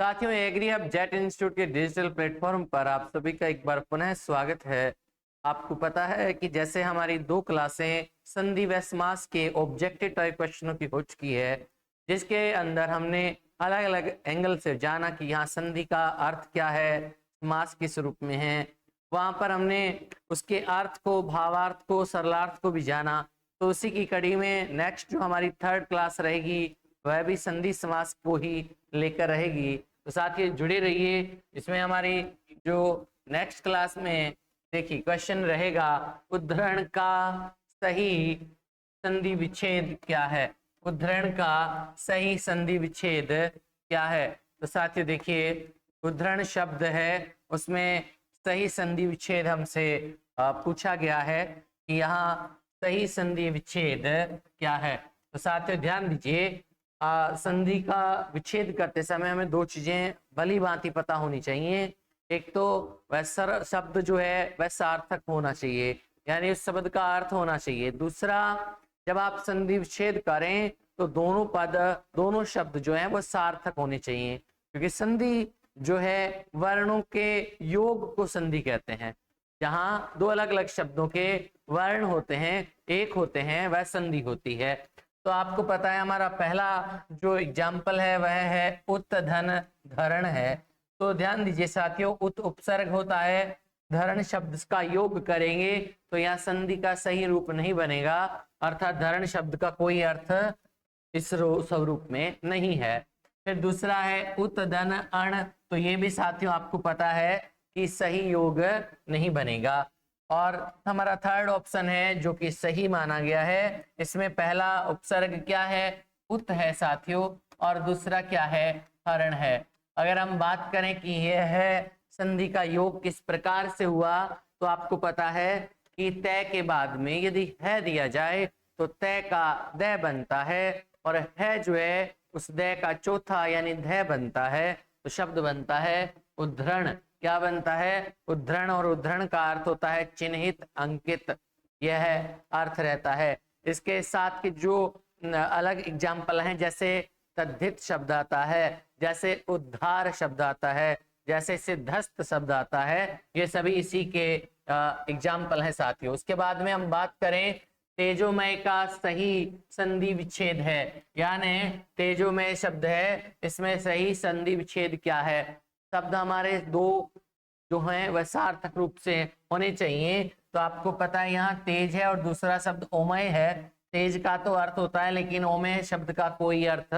साथियों, एग्री अब jet institute के डिजिटल प्लेटफॉर्म पर आप सभी का एक बार पुनः स्वागत है। आपको पता है कि जैसे हमारी 2 क्लासें संधि व समास के ऑब्जेक्टिव टाइप क्वेश्चनों की हो चुकी है, जिसके अंदर हमने अलग अलग एंगल से जाना कि यहाँ संधि का अर्थ क्या है, समास किस रूप में है। वहां पर हमने उसके अर्थ को, भावार्थ को, सरलार्थ को भी जाना। तो उसी की कड़ी में नेक्स्ट जो हमारी 3rd क्लास रहेगी वह भी संधि समास को ही लेकर रहेगी। तो साथ ही जुड़े रहिए। इसमें हमारी जो नेक्स्ट क्लास में देखिए क्वेश्चन रहेगा, उद्धरण का सही संधि विच्छेद क्या है। उद्धरण का सही संधि विच्छेद क्या है। तो साथियों देखिए, उद्धरण शब्द है, उसमें सही संधि विच्छेद हमसे पूछा गया है कि यहाँ सही संधि विच्छेद क्या है। तो साथियों ध्यान दीजिए, संधि का विच्छेद करते समय हमें 2 चीजें भली भांति पता होनी चाहिए। एक तो वह शब्द जो है वह सार्थक होना चाहिए, यानी उस शब्द का अर्थ होना चाहिए। दूसरा, जब आप संधि विच्छेद करें तो दोनों पद, दोनों शब्द जो है वो सार्थक होने चाहिए, क्योंकि संधि जो है वर्णों के योग को संधि कहते हैं। जहां 2 अलग अलग शब्दों के वर्ण होते हैं, एक होते हैं, वह संधि होती है। तो आपको पता है हमारा पहला जो एग्जाम्पल है वह है उत धन धरण है। तो ध्यान दीजिए साथियों, उत उपसर्ग होता है, धरण शब्द का योग करेंगे तो यहाँ संधि का सही रूप नहीं बनेगा, अर्थात धरण शब्द का कोई अर्थ इस स्वरूप में नहीं है। फिर दूसरा है उत धन अण, तो ये भी साथियों आपको पता है कि सही योग नहीं बनेगा। और हमारा 3rd ऑप्शन है जो कि सही माना गया है। इसमें पहला उपसर्ग क्या है, उत है साथियों, और दूसरा क्या है, हरण है। अगर हम बात करें कि यह है संधि का योग किस प्रकार से हुआ, तो आपको पता है कि तय के बाद में यदि है दिया जाए तो तय का द बनता है, और है जो है उस द का चौथा यानी ध बनता है, तो शब्द बनता है उद्धरण। क्या बनता है, उद्धरण। और उद्धरण का अर्थ होता है चिन्हित, अंकित, यह अर्थ रहता है। इसके साथ के जो अलग एग्जाम्पल हैं, जैसे तद्धित शब्द आता है, जैसे उद्धार शब्द आता है, जैसे सिद्धस्त शब्द आता है, ये सभी इसी के एग्जाम्पल हैं साथियों। उसके बाद में हम बात करें तेजोमय का सही संधि विच्छेद है, यानी तेजोमय शब्द है, इसमें सही संधि विच्छेद क्या है। शब्द हमारे 2 जो हैं वह सार्थक रूप से होने चाहिए। तो आपको पता है यहाँ तेज है और दूसरा शब्द ओमय है। तेज का तो अर्थ होता है, लेकिन ओमय शब्द का कोई अर्थ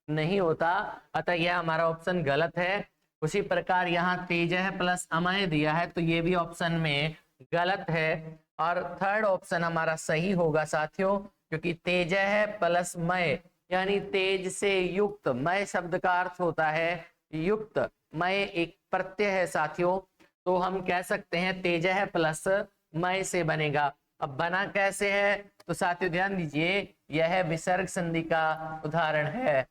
नहीं होता, अतः यह हमारा ऑप्शन गलत है। उसी प्रकार यहाँ तेज है प्लस अमय दिया है, तो ये भी ऑप्शन में गलत है। और 3rd ऑप्शन हमारा सही होगा साथियों, क्योंकि तेज है प्लस मय, यानी तेज से युक्त। मय शब्द का अर्थ होता है युक्त, मय एक प्रत्यय है साथियों, तो हम कह सकते हैं तेज है प्लस मय से बनेगा। अब बना कैसे है, तो साथियों ध्यान दीजिए, यह विसर्ग संधि का उदाहरण है।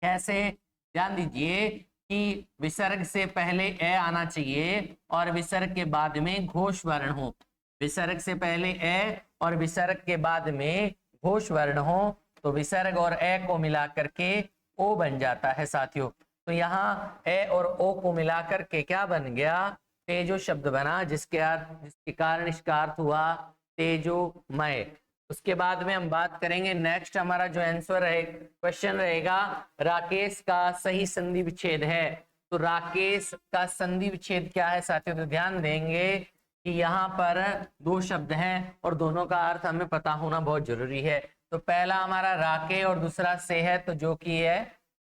कैसे, ध्यान दीजिए कि विसर्ग से पहले ए आना चाहिए और विसर्ग के बाद में घोष वर्ण हो। विसर्ग से पहले ए और विसर्ग के बाद में घोष वर्ण हो, तो विसर्ग और ए को मिला करके ओ बन जाता है साथियों। तो यहाँ ए और ओ को मिलाकर के क्या बन गया, तेजो शब्द बना, जिसके कारण इसका अर्थ हुआ तेजोमय। उसके बाद में हम बात करेंगे, नेक्स्ट हमारा जो आंसर है, क्वेश्चन रहेगा राकेश का सही संधि विच्छेद है। तो राकेश का संधि विच्छेद क्या है साथियों, तो ध्यान देंगे कि यहाँ पर 2 शब्द हैं और दोनों का अर्थ हमें पता होना बहुत जरूरी है। तो पहला हमारा राके और दूसरा से है, तो जो कि है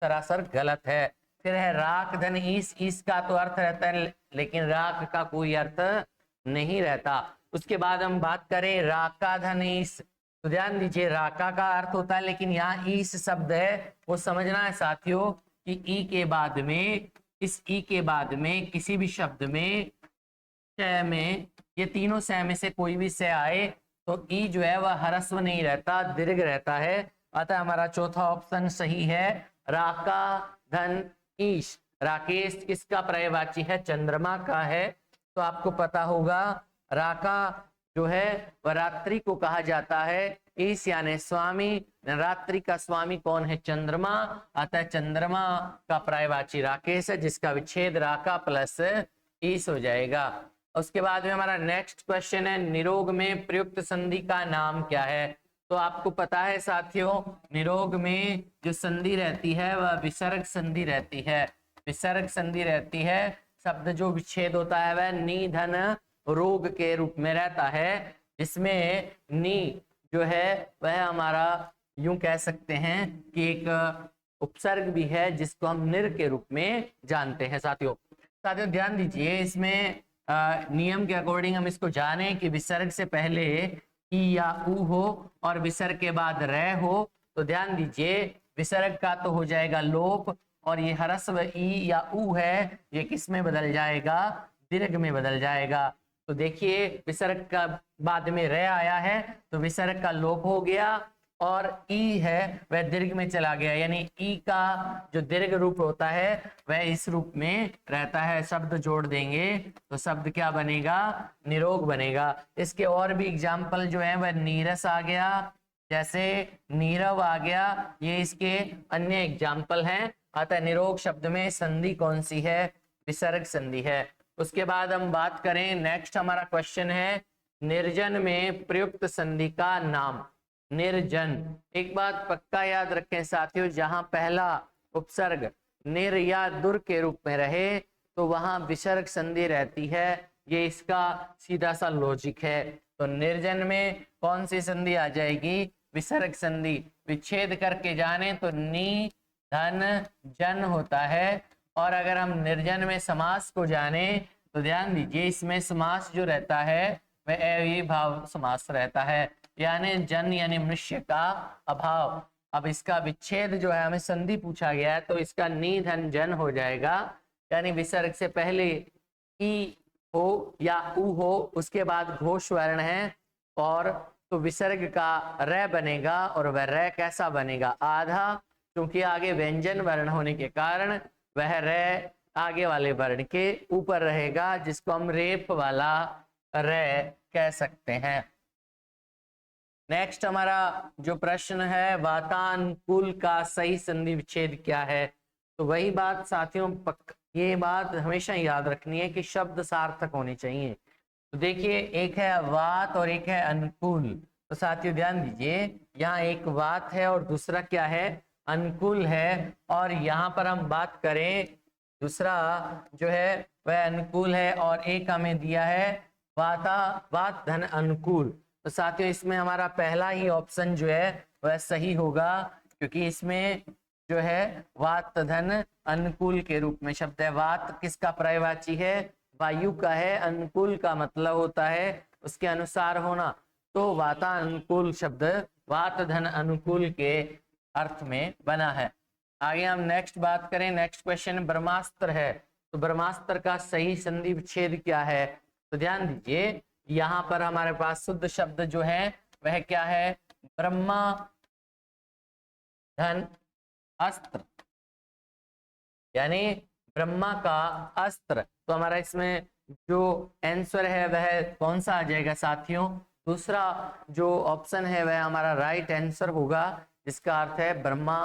सरासर गलत है। फिर है राख धन ईस, ईस का तो अर्थ रहता है, लेकिन राख का कोई अर्थ नहीं रहता। उसके बाद हम बात करें राका धन ईस, तो ध्यान दीजिए राका का अर्थ होता है, लेकिन यहाँ ईस शब्द है, वो समझना है साथियों कि ई के बाद में, इस ई के बाद में किसी भी शब्द में श में, ये तीनों श में से कोई भी श आए तो ई जो है वह ह्रस्व नहीं रहता, दीर्घ रहता है। अतः हमारा चौथा ऑप्शन सही है, राका धन ईश। राकेश किसका पर्यायवाची है, चंद्रमा का है। तो आपको पता होगा राका जो है वह रात्रि को कहा जाता है, ईश यानी स्वामी, रात्रि का स्वामी कौन है? चंद्रमा। अतः चंद्रमा का पर्यायवाची राकेश है, जिसका विच्छेद राका प्लस ईस हो जाएगा। उसके बाद में हमारा नेक्स्ट क्वेश्चन है, निरोग में प्रयुक्त संधि का नाम क्या है? तो आपको पता है साथियों, निरोग में जो संधि रहती है वह विसर्ग संधि रहती है। विसर्ग संधि रहती है। शब्द जो विच्छेद होता है वह नी धन रोग के रूप में रहता है, जिसमें नी जो है वह हमारा यूं कह सकते हैं कि एक उपसर्ग भी है, जिसको हम निर के रूप में जानते हैं। साथियों ध्यान दीजिए, इसमें नियम के अकॉर्डिंग हम इसको जाने कि विसर्ग से पहले ई या उ हो और विसर्ग के बाद रे हो। तो ध्यान दीजिए, विसर्ग का तो हो जाएगा लोप, और ये ह्रस्व ई या उ है, ये किस में बदल जाएगा? दीर्घ में बदल जाएगा। तो देखिए, विसर्ग का बाद में रे आया है तो विसर्ग का लोप हो गया, और ई है वह दीर्घ में चला गया, यानी ई का जो दीर्घ रूप होता है वह इस रूप में रहता है। शब्द जोड़ देंगे तो शब्द क्या बनेगा? निरोग बनेगा। इसके और भी एग्जाम्पल जो है वह नीरस आ गया, जैसे नीरव आ गया, ये इसके अन्य एग्जाम्पल हैं। अतः निरोग शब्द में संधि कौन सी है? विसर्ग संधि है। उसके बाद हम बात करें, नेक्स्ट हमारा क्वेश्चन है, निर्जन में प्रयुक्त संधि का नाम। निर्जन, एक बात पक्का याद रखें साथियों, जहां पहला उपसर्ग निर या दुर के रूप में रहे तो वहां विसर्ग संधि रहती है। ये इसका सीधा सा लॉजिक है। तो निर्जन में कौन सी संधि आ जाएगी? विसर्ग संधि। विच्छेद करके जाने तो नी धन जन होता है। और अगर हम निर्जन में समास को जाने तो ध्यान दीजिए, इसमें समास जो रहता है वह अव्ययीभाव समास रहता है, यानी जन यानी मनुष्य का अभाव। अब इसका विच्छेद जो है, हमें संधि पूछा गया है, तो इसका नी धन जन हो जाएगा, यानी विसर्ग से पहले ई हो या उ हो, उसके बाद घोष वर्ण है, और तो विसर्ग का रे बनेगा, और वह रे कैसा बनेगा? आधा, क्योंकि आगे व्यंजन वर्ण होने के कारण वह रे आगे वाले वर्ण के ऊपर रहेगा, जिसको हम रेप वाला रे कह सकते हैं। नेक्स्ट हमारा जो प्रश्न है, वातानुकूल का सही संधि विच्छेद क्या है? तो वही बात साथियों, ये बात हमेशा याद रखनी है कि शब्द सार्थक होने चाहिए। तो देखिए, एक है वात और एक है अनुकूल। तो साथियों ध्यान दीजिए, यहाँ एक वात है और दूसरा क्या है? अनुकूल है। और यहाँ पर हम बात करें, दूसरा जो है वह अनुकूल है, और एक हमें दिया है वात धन अनुकूल। तो साथियों इसमें हमारा पहला ही ऑप्शन जो है वह सही होगा, क्योंकि इसमें जो है वात धन अनुकूल के रूप में शब्द है। वात किसका पर्यायवाची है? वायु का है। अनुकूल का मतलब होता है उसके अनुसार होना। तो वातानुकूल शब्द वात धन अनुकूल के अर्थ में बना है। आगे हम नेक्स्ट बात करें, नेक्स्ट क्वेश्चन ब्रह्मास्त्र है। तो ब्रह्मास्त्र का सही संधि विच्छेद क्या है? तो ध्यान दीजिए, यहाँ पर हमारे पास शुद्ध शब्द जो है वह क्या है? ब्रह्मा धन अस्त्र, यानी ब्रह्मा का अस्त्र। तो हमारा इसमें जो आंसर है वह कौन सा आ जाएगा साथियों? दूसरा जो ऑप्शन है वह हमारा राइट आंसर होगा, जिसका अर्थ है ब्रह्मा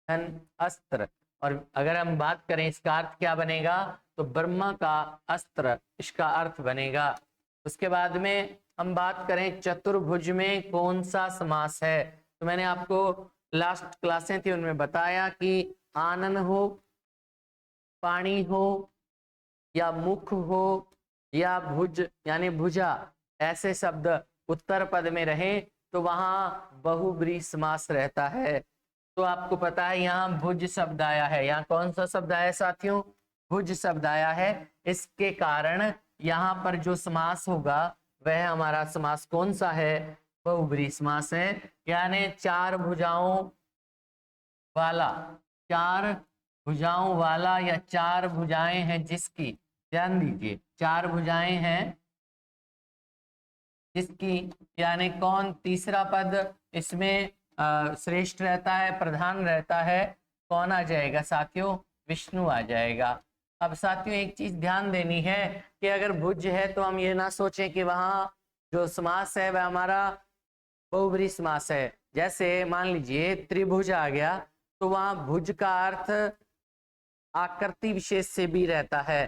धन अस्त्र। और अगर हम बात करें इसका अर्थ क्या बनेगा, तो ब्रह्मा का अस्त्र इसका अर्थ बनेगा। उसके बाद में हम बात करें चतुर्भुज में कौन सा समास है। तो मैंने आपको लास्ट क्लासें थी उनमें बताया कि आनन हो, पानी हो, या मुख हो, या भुज यानी भुजा, ऐसे शब्द उत्तर पद में रहे तो वहां बहुब्रीहि समास रहता है। तो आपको पता है यहाँ भुज शब्द आया है। यहाँ कौन सा शब्द आया साथियों? भुज शब्द आया है। इसके कारण यहाँ पर जो समास होगा वह हमारा समास कौन सा है? बहुब्रीहि समास है, यानी चार भुजाओं वाला। चार भुजाओं वाला या चार भुजाएं हैं जिसकी, ध्यान दीजिए, चार भुजाएं हैं जिसकी, यानी कौन? तीसरा पद इसमें श्रेष्ठ रहता है, प्रधान रहता है। कौन आ जाएगा साथियों? विष्णु आ जाएगा। अब साथियों एक चीज ध्यान देनी है कि अगर भुज है तो हम ये ना सोचें कि वहां जो समास है वह हमारा बहुब्रीहि समास है। जैसे मान लीजिए त्रिभुज आ गया, तो वहां भुज का अर्थ आकृति विशेष से भी रहता है।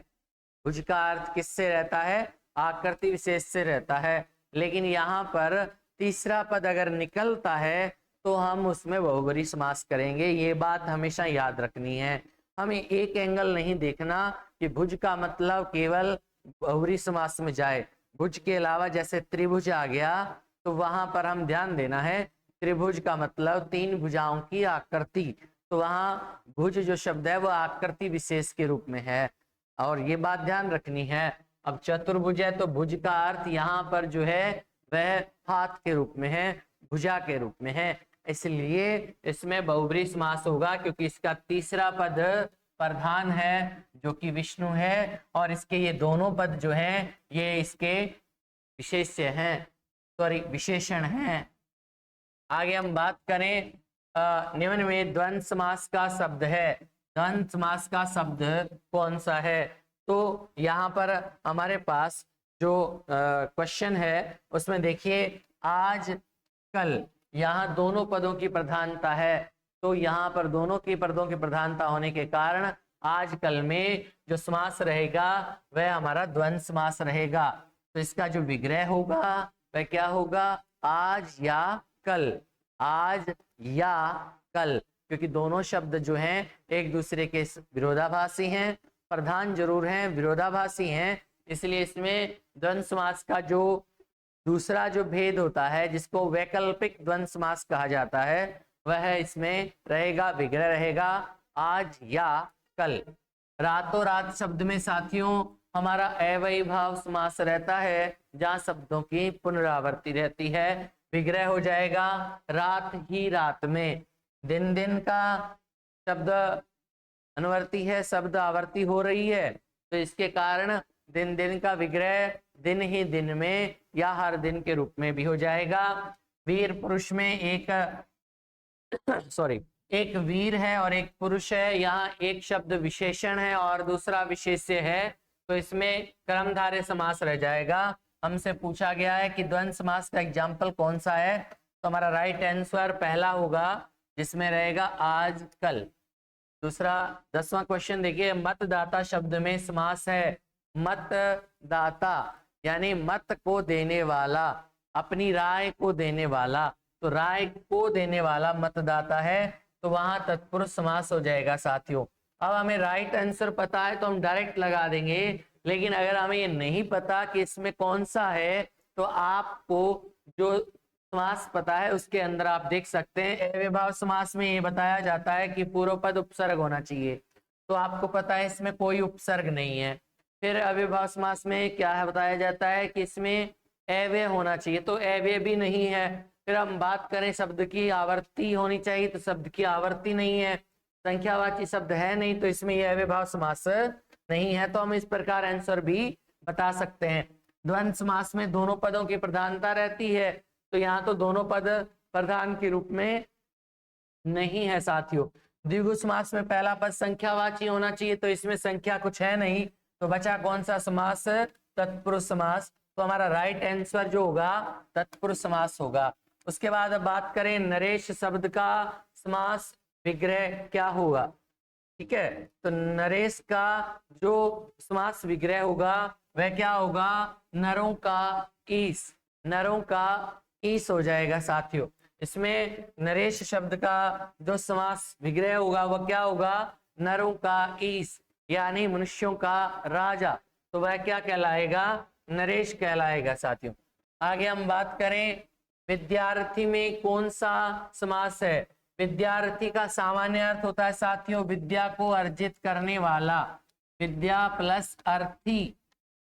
भुज का अर्थ किससे रहता है? आकृति विशेष से रहता है। लेकिन यहाँ पर तीसरा पद अगर निकलता है तो हम उसमें बहुब्रीहि समास करेंगे। ये बात हमेशा याद रखनी है। हमें एक एंगल नहीं देखना कि भुज का मतलब केवल बहुब्रीहि समास में जाए। भुज के अलावा जैसे त्रिभुज आ गया तो वहां पर हम ध्यान देना है, त्रिभुज का मतलब 3 भुजाओं की आकृति, तो वहां भुज जो शब्द है वो आकृति विशेष के रूप में है, और ये बात ध्यान रखनी है। अब चतुर्भुज है तो भुज का अर्थ यहाँ पर जो है वह हाथ के रूप में है, भुजा के रूप में है, इसलिए इसमें बहुब्रीहि समास होगा, क्योंकि इसका तीसरा पद प्रधान है जो कि विष्णु है, और इसके ये दोनों पद जो हैं ये इसके विशेष्य हैं, सॉरी विशेषण हैं। आगे हम बात करें निम्न में द्वंद्व समास का शब्द है। द्वंद्व समास का शब्द कौन सा है? तो यहाँ पर हमारे पास जो क्वेश्चन है उसमें देखिए आज कल, यहाँ दोनों पदों की प्रधानता है, तो यहाँ पर दोनों की पदों की प्रधानता होने के कारण आज कल में जो समास रहेगा वह हमारा द्वंद्व समास रहेगा। तो इसका जो विग्रह होगा वह क्या होगा? आज या कल, आज या कल, क्योंकि दोनों शब्द जो हैं एक दूसरे के विरोधाभासी हैं, प्रधान जरूर हैं, विरोधाभासी हैं, इसलिए इसमें द्वंद्व समास का जो दूसरा जो भेद होता है जिसको वैकल्पिक द्वंद्व समास कहा जाता है वह इसमें रहेगा, विग्रह रहेगा आज या कल। रातों रात शब्द में साथियों हमारा अव्ययीभाव समास रहता है, जहां शब्दों की पुनरावृत्ति रहती है, विग्रह हो जाएगा रात ही रात में। दिन दिन का शब्द अनुवर्ती है, शब्द आवर्ती हो रही है, तो इसके कारण दिन दिन का विग्रह दिन ही दिन में या हर दिन के रूप में भी हो जाएगा। वीर पुरुष में एक एक वीर है और एक पुरुष है, यहाँ एक शब्द विशेषण है और दूसरा विशेष्य है, तो इसमें कर्मधारय समास रह जाएगा। हमसे पूछा गया है कि द्वंद्व समास का एग्जाम्पल कौन सा है, तो हमारा राइट आंसर पहला होगा जिसमें रहेगा आज कल। दूसरा 10वां क्वेश्चन देखिए, मतदाता शब्द में समास है। मतदाता यानी मत को देने वाला, अपनी राय को देने वाला, तो राय को देने वाला मतदाता है, तो वहां तत्पुरुष समास हो जाएगा साथियों। अब हमें राइट आंसर पता है तो हम डायरेक्ट लगा देंगे, लेकिन अगर हमें ये नहीं पता कि इसमें कौन सा है तो आपको जो समास पता है उसके अंदर आप देख सकते हैं। अव्ययीभाव समास में ये बताया जाता है कि पूर्व पद उपसर्ग होना चाहिए, तो आपको पता है इसमें कोई उपसर्ग नहीं है। फिर अव्ययीभाव समास में क्या है बताया जाता है कि इसमें अव्यय होना चाहिए, तो अव्यय भी नहीं है। फिर हम बात करें शब्द की आवर्ती होनी चाहिए, तो शब्द की आवर्ती नहीं है। संख्यावाची शब्द है नहीं, तो इसमें यह अव्ययीभाव समास नहीं है, तो हम इस प्रकार आंसर भी बता सकते हैं। द्वंद्व समास में दोनों पदों की प्रधानता रहती है, तो यहाँ तो दोनों पद प्रधान के रूप में नहीं है साथियों। द्विगु समास में पहला पद संख्यावाची होना चाहिए, तो इसमें संख्या कुछ है नहीं, तो बचा कौन सा समास? तत्पुरुष समास। तो हमारा राइट आंसर जो होगा तत्पुरुष समास होगा। उसके बाद अब बात करें नरेश शब्द का समास विग्रह क्या होगा, ठीक है। तो नरेश का जो समास विग्रह होगा वह क्या होगा? नरों का ईस, नरों का ईस हो जाएगा साथियों। इसमें नरेश शब्द का जो समास विग्रह होगा वह क्या होगा? नरों का ईस, यानी मनुष्यों का राजा, तो वह क्या कहलाएगा? नरेश कहलाएगा साथियों। आगे हम बात करें विद्यार्थी में कौन सा समास है। विद्यार्थी का सामान्य अर्थ होता है साथियों विद्या को अर्जित करने वाला, विद्या प्लस अर्थी,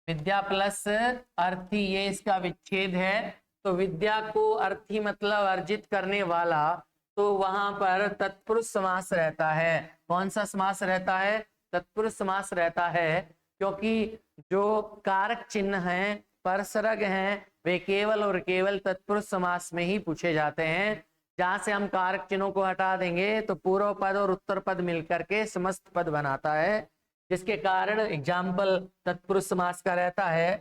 विद्या प्लस अर्थी ये इसका विच्छेद है। तो विद्या को अर्थी मतलब अर्जित करने वाला, तो वहां पर तत्पुरुष समास रहता है। कौन सा समास रहता है? तत्पुरुष समास रहता है, क्योंकि जो कारक चिन्ह हैं, परसरग हैं, वे केवल और केवल तत्पुरुष समास में ही पूछे जाते हैं। जहां से हम कारक चिन्हों को हटा देंगे तो पूर्व पद और उत्तर पद मिलकर के समस्त पद बनाता है, जिसके कारण एग्जाम्पल तत्पुरुष समास का रहता है।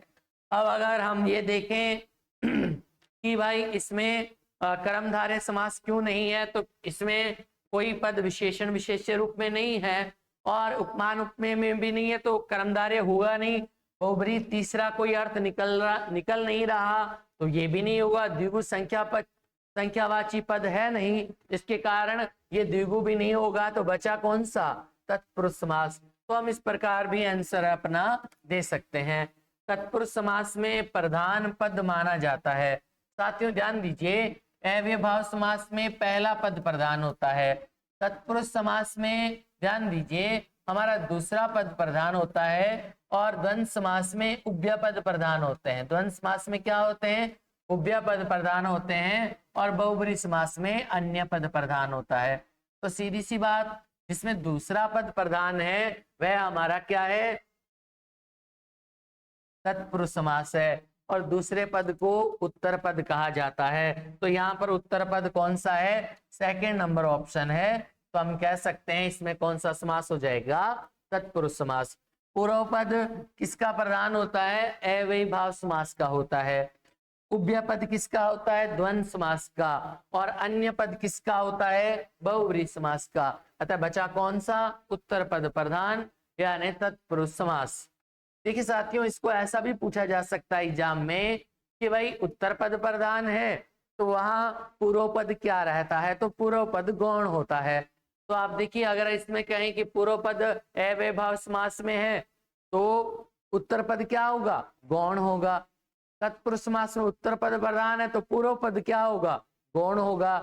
अब अगर हम ये देखें कि भाई इसमें कर्मधारय समास क्यों नहीं है? तो इसमें कोई पद विशेषण विशेष्य रूप में नहीं है और उपमान उपमेय में भी नहीं है, तो कर्मधारय हुआ नहीं। बहुब्रीहि तीसरा कोई अर्थ निकल नहीं रहा, तो ये भी नहीं होगा। द्विगु संख्यावाची पद है नहीं, इसके कारण ये द्विगु भी नहीं होगा। तो बचा कौन सा? तत्पुरुष समास। तो हम इस प्रकार भी आंसर अपना दे सकते हैं। तत्पुरुष समास में प्रधान पद माना जाता है। साथियों ध्यान दीजिए, अव्ययभाव समास में पहला पद प्रधान होता है। तत्पुरुष समास में ध्यान दीजिए हमारा दूसरा पद प्रधान होता है और द्वंद्व समास में उभय पद प्रधान होते हैं। द्वंद्व समास में क्या होते हैं? उभय पद प्रधान होते हैं और बहुब्रीहि समास में अन्य पद प्रधान होता है। तो सीधी सी बात, जिसमें दूसरा पद प्रधान है वह हमारा क्या है? तत्पुरुष समास है और दूसरे पद को उत्तर पद कहा जाता है। तो यहाँ पर उत्तर पद कौन सा है? सेकंड नंबर ऑप्शन है। तो हम कह सकते हैं इसमें कौन सा समास हो जाएगा? तत्पुरुष समास। पूर्व पद किसका प्रधान होता है? अव्ययभाव समास का होता है। उभय पद किसका होता है? द्वंद्व समास का। और अन्य पद किसका होता है? बहुब्रीहि समास का। अतः बचा कौन सा? उत्तर पद प्रधान यानी तत्पुरुष समास। देखिए साथियों, इसको ऐसा भी पूछा जा सकता है एग्जाम में कि भाई उत्तर पद प्रधान है तो वहां पूर्व पद क्या रहता है? तो पूर्व पद गौण होता है। तो आप देखिए, अगर इसमें कहें कि पूर्व पद अव्ययभाव समास में है तो उत्तर पद क्या होगा? गौण होगा। तत्पुरुष समास में उत्तर पद प्रधान है तो पूर्व पद क्या होगा? गौण होगा।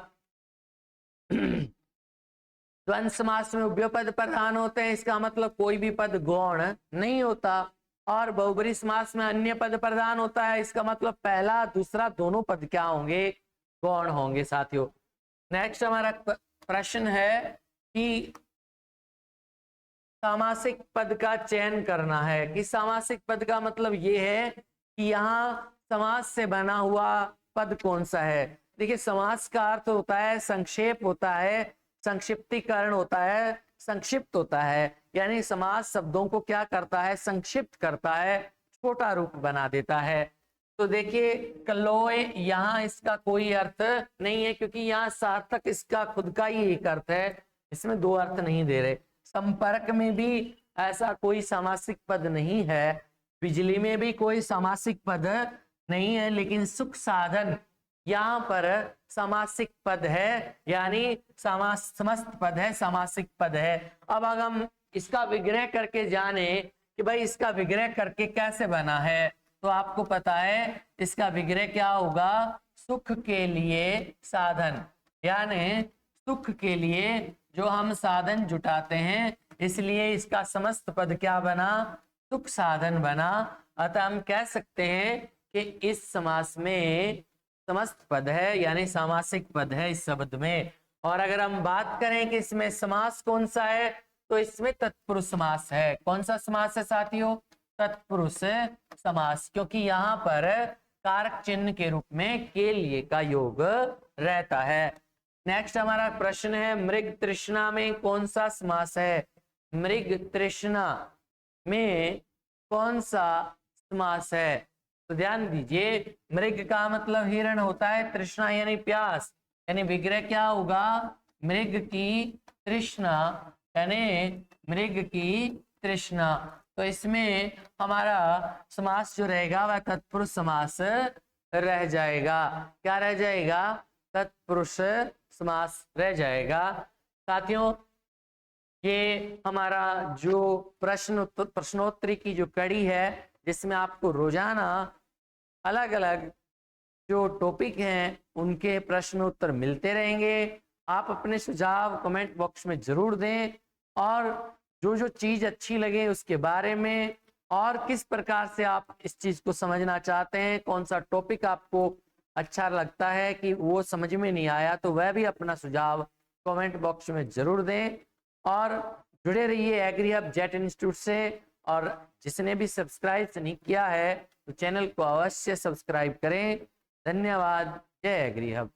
द्वंद्व समास में उभय पद प्रधान होते हैं, इसका मतलब कोई भी पद गौण नहीं होता। और बहुब्रीहि समास में अन्य पद प्रधान होता है, इसका मतलब पहला दूसरा दोनों पद क्या होंगे? गौण होंगे। साथियों नेक्स्ट हमारा प्रश्न है कि सामासिक पद का चयन करना है। कि सामासिक पद का मतलब ये है कि यहाँ समास से बना हुआ पद कौन सा है। देखिए, समास का अर्थ होता है संक्षेप होता है, संक्षिप्तीकरण होता है, संक्षिप्त होता है। यानी समास शब्दों को क्या करता है? संक्षिप्त करता है, छोटा रूप बना देता है। तो देखिए कलोय, यहाँ इसका कोई अर्थ नहीं है क्योंकि यहाँ सार्थक इसका खुद का ही एक अर्थ है, इसमें दो अर्थ नहीं दे रहे। संपर्क में भी ऐसा कोई सामासिक पद नहीं है, बिजली में भी कोई सामासिक पद नहीं है, लेकिन सुख साधन यहाँ पर सामासिक पद है, यानी समस्त पद है, सामासिक पद है। अब अगर हम इसका विग्रह करके जाने कि भाई इसका विग्रह करके कैसे बना है, तो आपको पता है इसका विग्रह क्या होगा? सुख के लिए साधन, यानी सुख के लिए जो हम साधन जुटाते हैं, इसलिए इसका समस्त पद क्या बना? सुख साधन बना। अतः हम कह सकते हैं कि इस समास में समस्त पद है, यानी सामासिक पद है इस शब्द में। और अगर हम बात करें कि इसमें समास कौन सा है, तो इसमें तत्पुरुष समास है। कौन सा समास है साथियों? तत्पुरुष समास, क्योंकि यहाँ पर कारक चिन्ह के रूप में के लिए का योग रहता है। नेक्स्ट हमारा प्रश्न है, मृग तृष्णा में कौन सा समास है? मृग तृष्णा में कौन सा समास है? तो ध्यान दीजिए, मृग का मतलब हिरण होता है, तृष्णा यानी प्यास, यानी विग्रह क्या होगा? मृग की तृष्णा, यानी मृग की तृष्णा। तो इसमें हमारा समास जो रहेगा वह तत्पुरुष समास रह जाएगा। क्या रह जाएगा? तत्पुरुष समास रह जाएगा। साथियों, ये हमारा जो प्रश्नोत्तरी की जो कड़ी है, जिसमें आपको रोजाना अलग अलग जो टॉपिक हैं उनके प्रश्न उत्तर मिलते रहेंगे। आप अपने सुझाव कमेंट बॉक्स में जरूर दें और जो जो चीज अच्छी लगे उसके बारे में, और किस प्रकार से आप इस चीज को समझना चाहते हैं, कौन सा टॉपिक आपको अच्छा लगता है कि वो समझ में नहीं आया, तो वह भी अपना सुझाव कमेंट बॉक्स में जरूर दें। और जुड़े रहिए एग्री हब जेट इंस्टीट्यूट से, और जिसने भी सब्सक्राइब नहीं किया है तो चैनल को अवश्य सब्सक्राइब करें। धन्यवाद। जय एग्री हब।